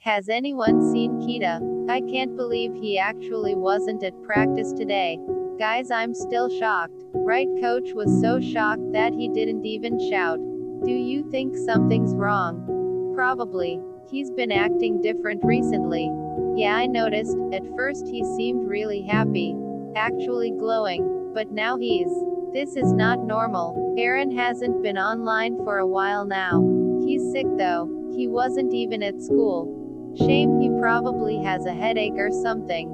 Has anyone seen Kita? I can't believe he actually wasn't at practice today. Guys, I'm still shocked. Right, coach was so shocked that he didn't even shout. Do you think something's wrong? Probably. He's been acting different recently. Yeah, I noticed. At first he seemed really happy. Actually glowing. But now This is not normal. Aran hasn't been online for a while now. He's sick though. He wasn't even at school. Shame, he probably has a headache or something.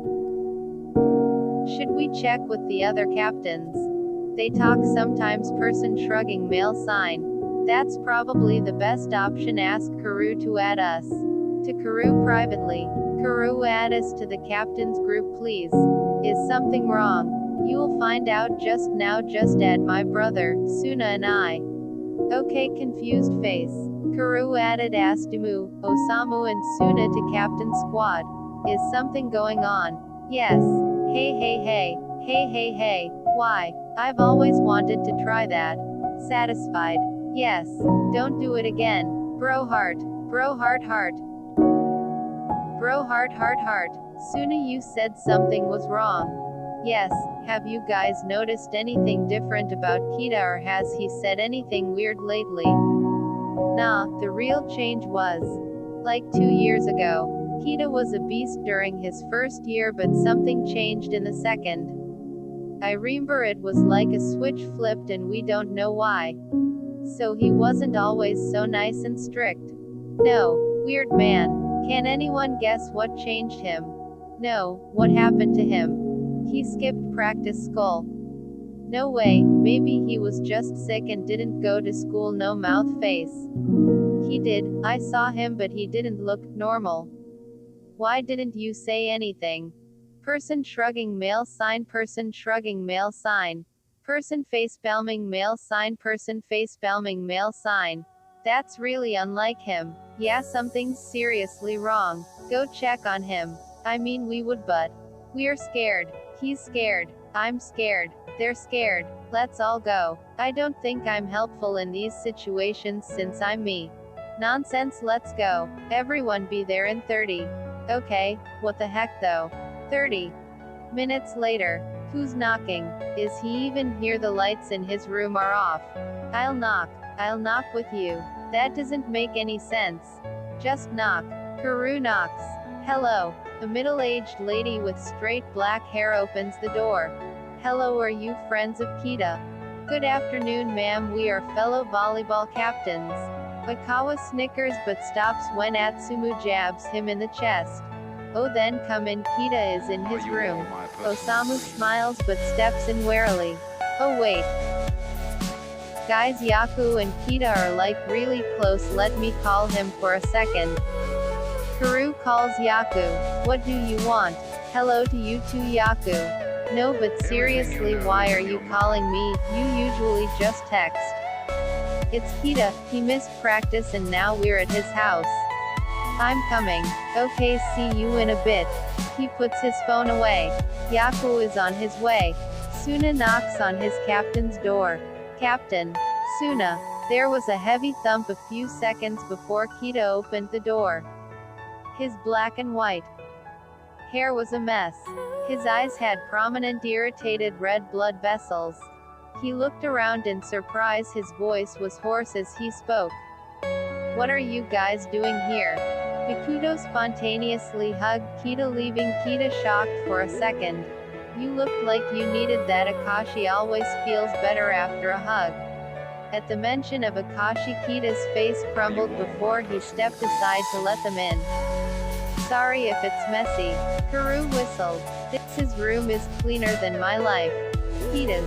Should we check with the other captains? They talk sometimes. Person shrugging, male sign. That's probably the best option. Ask Karu to add us. To Karu privately. Karu, add us to the captain's group please. Is something wrong? You'll find out just now. Just add my brother, Suna and I. Okay, confused face. Karu added Astimu, Osamu and Suna to captain squad. Is something going on? Yes. Hey. Why? I've always wanted to try that. Satisfied. Yes. Don't do it again. Bro heart. Bro heart. Bro heart. Suna, you said something was wrong. Yes. Have you guys noticed anything different about Kita, or has he said anything weird lately? Nah, the real change was like 2 years ago. Kita was a beast during his first year, but something changed in the second. I remember it was like a switch flipped and we don't know why. So he wasn't always so nice and strict. No, weird man. Can anyone guess what changed him? No, what happened to him? He skipped practice school. No way, maybe he was just sick and didn't go to school. No mouth face. He did, I saw him, but he didn't look normal. Why didn't you say anything? Person shrugging, male sign. Person shrugging, male sign. Person facepalming, male sign. Person facepalming, male sign. That's really unlike him. Yeah, something's seriously wrong. Go check on him. I mean, we would, but we're scared. He's scared. I'm scared. They're scared. Let's all go. I don't think I'm helpful in these situations since I'm me. Nonsense, let's go. Everyone be there in 30. Okay, what the heck though? 30 minutes later. Who's knocking? Is he even here? The lights in his room are off. I'll knock with you. That doesn't make any sense. Just knock. Karu knocks. Hello. A middle-aged lady with straight black hair opens the door. Hello, are you friends of Kita? Good afternoon, ma'am, we are fellow volleyball captains. Wakawa snickers but stops when Atsumu jabs him in the chest. Oh, then come in. Kita is in his room. Osamu smiles but steps in warily. Oh wait. Guys, Yaku and Kita are like really close. Let me call him for a second. Karu calls Yaku. What do you want? Hello to you too, Yaku. No, but seriously, why are you calling me? You usually just text. It's Kita. He missed practice and now we're at his house. I'm coming. Okay, see you in a bit. He puts his phone away. Yaku is on his way. Suna knocks on his captain's door. Captain. Suna. There was a heavy thump a few seconds before Kita opened the door. His black and white hair was a mess. His eyes had prominent irritated red blood vessels. He looked around in surprise. His voice was hoarse as he spoke. What are you guys doing here? Bikudo spontaneously hugged Kita, leaving Kita shocked for a second. You looked like you needed that. Akashi always feels better after a hug. At the mention of Akashi, Kita's face crumbled before he stepped aside to let them in. Sorry if it's messy. Karu whistled. His room is cleaner than my life. Kita's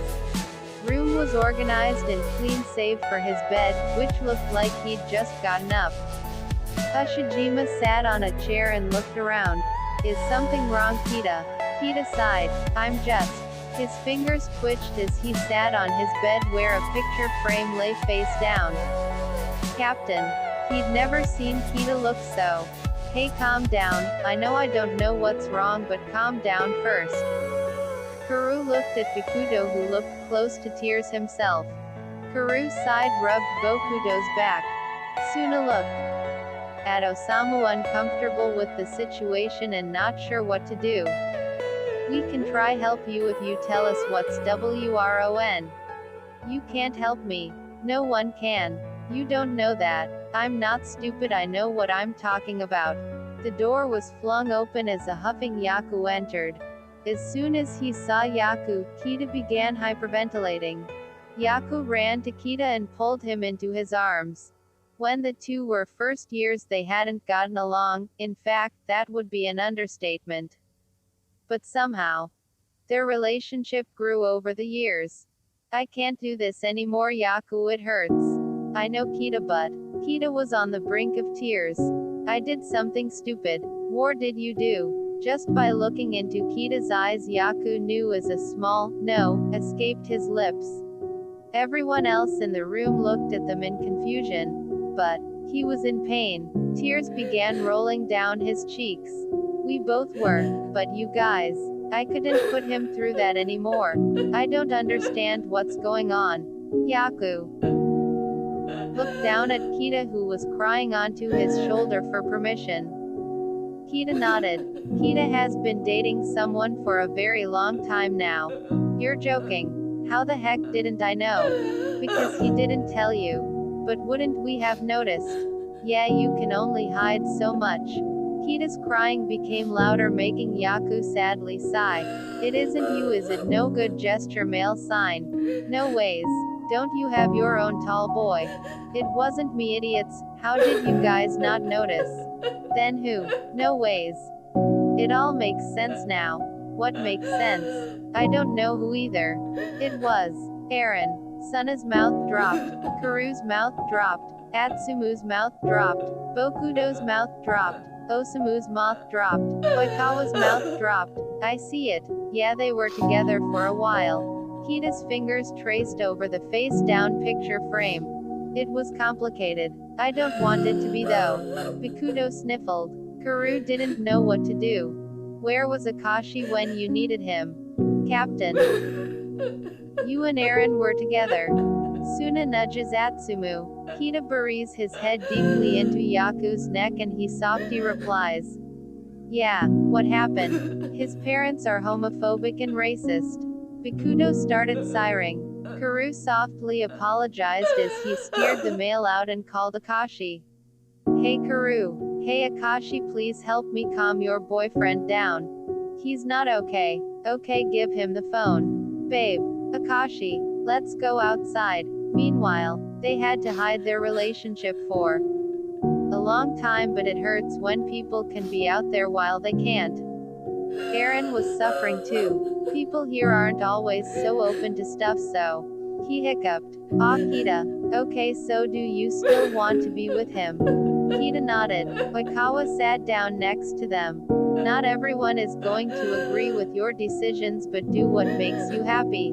room was organized and clean save for his bed, which looked like he'd just gotten up. Ushijima sat on a chair and looked around. Is something wrong, Kita? Kita sighed. I'm just. His fingers twitched as he sat on his bed where a picture frame lay face down. Captain. He'd never seen Kita look so. Hey, calm down. I know I don't know what's wrong, but calm down first. Karu looked at Bikudo, who looked close to tears himself. Karu sighed, rubbed Bokudo's back. Suna looked at Osamu, uncomfortable with the situation and not sure what to do. We can try help you if you tell us what's WRON. You can't help me. No one can. You don't know that. I'm not stupid, I know what I'm talking about. The door was flung open as a huffing Yaku entered. As soon as he saw Yaku, Kita began hyperventilating. Yaku ran to Kita and pulled him into his arms. When the two were first years, they hadn't gotten along. In fact, that would be an understatement. But somehow, their relationship grew over the years. I can't do this anymore, Yaku, it hurts. I know, Kita, but Kita was on the brink of tears. I did something stupid. What did you do? Just by looking into Kita's eyes, Yaku knew as a small no escaped his lips. Everyone else in the room looked at them in confusion, but he was in pain. Tears began rolling down his cheeks. We both were, but you guys, I couldn't put him through that anymore. I don't understand what's going on. Yaku looked down at Kita, who was crying onto his shoulder for permission. Kita nodded. Kita has been dating someone for a very long time now. You're joking. How the heck didn't I know? Because he didn't tell you. But wouldn't we have noticed? Yeah, you can only hide so much. Kita's crying became louder, making Yaku sadly sigh. It isn't you, is it? No good gesture, male sign. No ways. Don't you have your own tall boy? It wasn't me, idiots. How did you guys not notice? Then who? No ways. It all makes sense now. What makes sense? I don't know who either. It was Aran. Suna's mouth dropped. Karu's mouth dropped. Atsumu's mouth dropped. Bokudo's mouth dropped. Osamu's mouth dropped. Oikawa's mouth dropped. I see it. Yeah, they were together for a while. Kita's fingers traced over the face-down picture frame. It was complicated. I don't want it to be though. Bakudo sniffled. Karu didn't know what to do. Where was Akashi when you needed him? Captain. You and Aran were together. Suna nudges Atsumu. Kita buries his head deeply into Yaku's neck and he softly replies. Yeah, what happened? His parents are homophobic and racist. Bakudo started sighing. Karu softly apologized as he steered the male out and called Akashi. Hey Karu. Hey Akashi, please help me calm your boyfriend down. He's not okay. Okay, give him the phone. Babe. Akashi. Let's go outside. Meanwhile, they had to hide their relationship for a long time, but it hurts when people can be out there while they can't. Aran was suffering too. People here aren't always so open to stuff, so he hiccuped. Ah, Kita. Okay, so do you still want to be with him? Kita nodded. Oikawa sat down next to them. Not everyone is going to agree with your decisions, but do what makes you happy.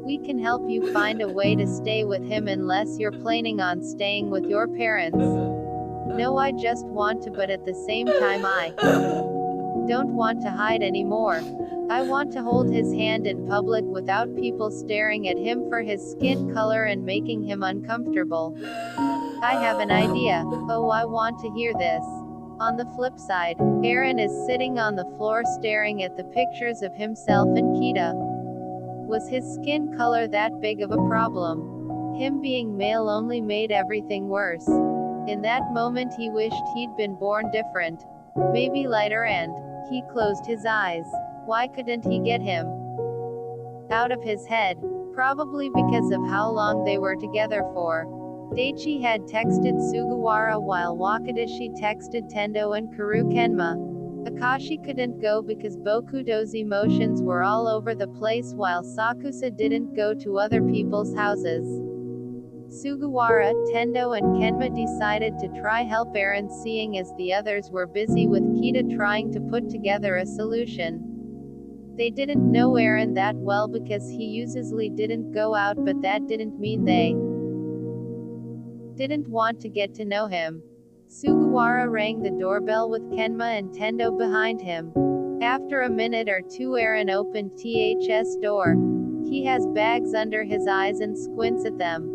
We can help you find a way to stay with him unless you're planning on staying with your parents. No, I just want to, but at the same time I don't want to hide anymore. I want to hold his hand in public without people staring at him for his skin color and making him uncomfortable. I have an idea. Oh, I want to hear this. On the flip side, Aran is sitting on the floor staring at the pictures of himself and Kita. Was his skin color that big of a problem? Him being male only made everything worse. In that moment he wished he'd been born different. Maybe lighter, and he closed his eyes. Why couldn't he get him out of his head? Probably because of how long they were together for. Daichi had texted Sugawara while Wakadashi texted Tendo and Karu Kenma. Akashi couldn't go because Bokudo's emotions were all over the place while Sakusa didn't go to other people's houses. Sugawara, Tendo and Kenma decided to try help Aran, seeing as the others were busy with Kita trying to put together a solution. They didn't know Aran that well because he usually didn't go out, but that didn't mean they didn't want to get to know him. Sugawara rang the doorbell with Kenma and Tendo behind him. After a minute or two, Aran opened TH's door. He has bags under his eyes and squints at them.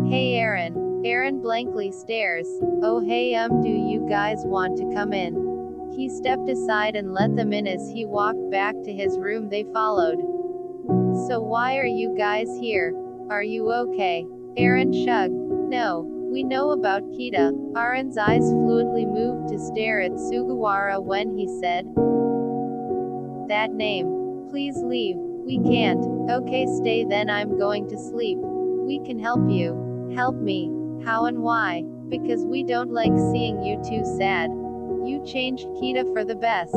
Hey Aran. Aaron blankly stares. Oh hey do you guys want to come in? He stepped aside and let them in. As he walked back to his room they followed. So why are you guys here? Are you okay? Aaron shrugged. No. We know about Kita. Aaron's eyes fluidly moved to stare at Sugawara when he said that name. Please leave. We can't. Okay stay then, I'm going to sleep. We can help you. Help me. How and why? Because we don't like seeing you too sad. You changed Kita for the best.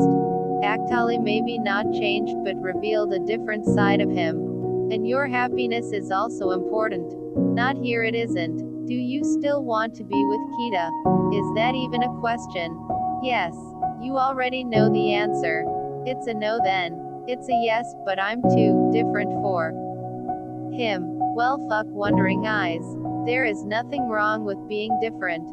Actually maybe not changed but revealed a different side of him. And your happiness is also important. Not here it isn't. Do you still want to be with Kita? Is that even a question? Yes. You already know the answer. It's a no then. It's a yes, but I'm too different for him. Well fuck wondering eyes. There is nothing wrong with being different.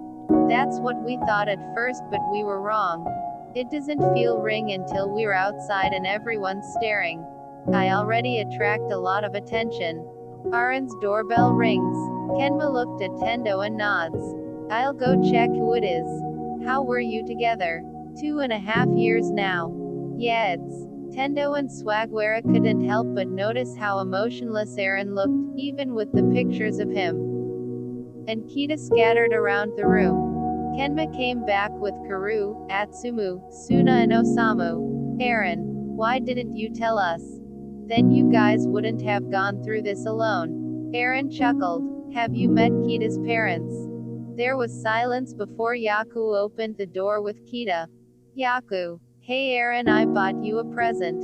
That's what we thought at first but we were wrong. It doesn't feel ring until we're outside and everyone's staring. I already attract a lot of attention. Aaron's doorbell rings. Kenma looked at Tendo and nods. I'll go check who it is. How were you together? 2.5 years now. Yeah it's. Tendo and Swagwara couldn't help but notice how emotionless Aaron looked, even with the pictures of him and Kita scattered around the room. Kenma came back with Karu, Atsumu, Suna and Osamu. Aaron, why didn't you tell us? Then you guys wouldn't have gone through this alone. Aaron chuckled. Have you met Kita's parents? There was silence before Yaku opened the door with Kita. Yaku. Hey Aaron, I bought you a present.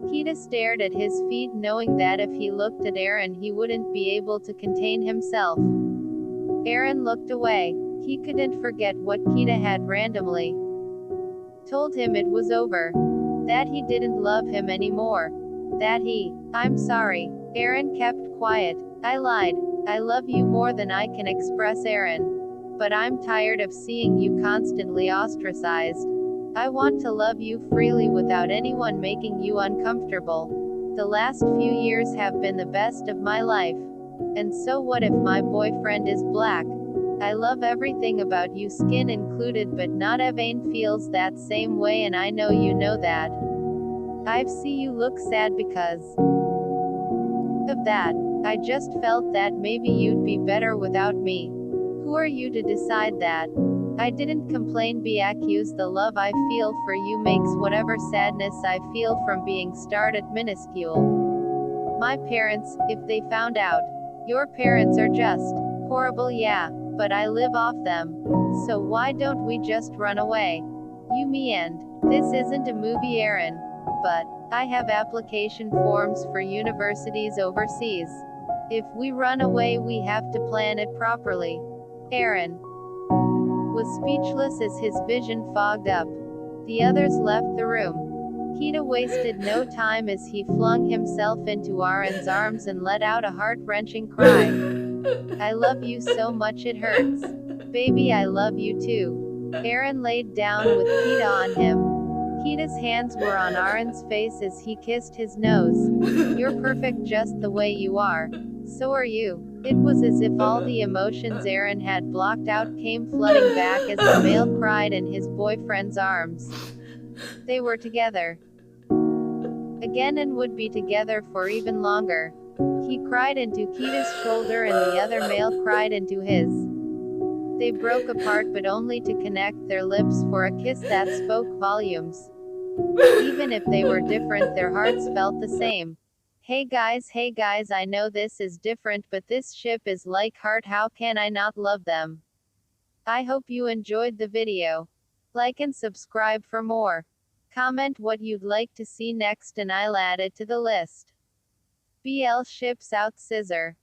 Kita stared at his feet knowing that if he looked at Aaron he wouldn't be able to contain himself. Aaron looked away. He couldn't forget what Kita had randomly told him it was over. That he didn't love him anymore. I'm sorry. Aaron kept quiet. I lied. I love you more than I can express Aaron. But I'm tired of seeing you constantly ostracized. I want to love you freely without anyone making you uncomfortable. The last few years have been the best of my life. And so what if my boyfriend is black? I love everything about you, skin included, but not everyone feels that same way and I know you know that. I've seen you look sad because of that. I just felt that maybe you'd be better without me. Who are you to decide that? I didn't complain, be accused. The love I feel for you makes whatever sadness I feel from being started minuscule. My parents, if they found out. Your parents are just horrible, yeah, but I live off them. So why don't we just run away? You, me and. This isn't a movie, Aaron. But I have application forms for universities overseas. If we run away we have to plan it properly. Aaron was speechless as his vision fogged up. The others left the room. Kita wasted no time as he flung himself into Aaron's arms and let out a heart-wrenching cry. I love you so much it hurts. Baby, I love you too. Aaron laid down with Kita on him. Kita's hands were on Aaron's face as he kissed his nose. You're perfect just the way you are. So are you. It was as if all the emotions Aaron had blocked out came flooding back as the male cried in his boyfriend's arms. They were together again and would be together for even longer. He cried into Kita's shoulder and the other male cried into his. They broke apart but only to connect their lips for a kiss that spoke volumes. Even if they were different, their hearts felt the same. Hey guys, I know this is different but this ship is like heart, how can I not love them? I hope you enjoyed the video. Like and subscribe for more. Comment what you'd like to see next and I'll add it to the list. BL ships out Scissor.